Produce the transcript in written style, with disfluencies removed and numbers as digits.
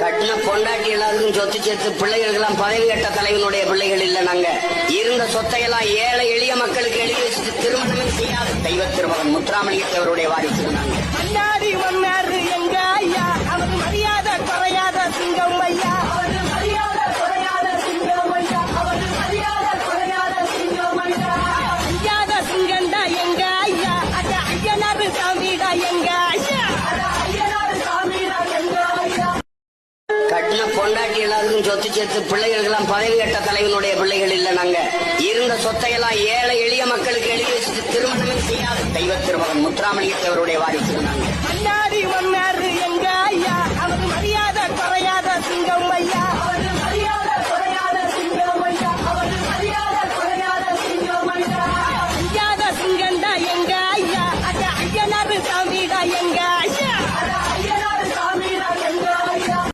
கட்டின பொண்டாட்டி எல்லாருக்கும் சொத்து சேர்த்து பிள்ளைகளுக்கெல்லாம் பதவி கட்ட தலைவனுடைய பிள்ளைகள் இல்ல. நாங்க இருந்த சொத்தையெல்லாம் ஏழை எளிய மக்களுக்கு எழுதி வச்சுட்டு திருமணமே செய்யாத தெய்வ திருமகன் முத்துராமலிங்கத்தேவருடைய வாரிசு நாங்க. மன்னாடி மன்னாரு எங்க ஐயா, அவர் மரியாதை குறையாத சிங்கம் ஐயா, அவர் மரியாதை குறையாத சிங்கம் ஐயா, அவர் மரியாதை குறையாத சிங்கம் ஐயா. ஐயாத சிங்கண்டா எங்க ஐயா, அட ஐயனாரு சாமிடா எங்க ஐயா, அட ஐயனாரு சாமிடா எங்க ஐயா. கட்டின பொண்டாட்டி எல்லாருக்கும் சொத்து சேர்த்து பிள்ளைகளுக்கெல்லாம் பதவி கட்ட தலைவனுடைய பிள்ளைகள் இல்ல. நாங்க இருந்த சொத்தையெல்லாம் ஏழை எளிய மக்களுக்கு எழுதி வச்சுட்டு திருமணமே செய்யாத தெய்வ திருமகன் முத்துராமலிங்கத்தேவருடைய வாரிசு நாங்க.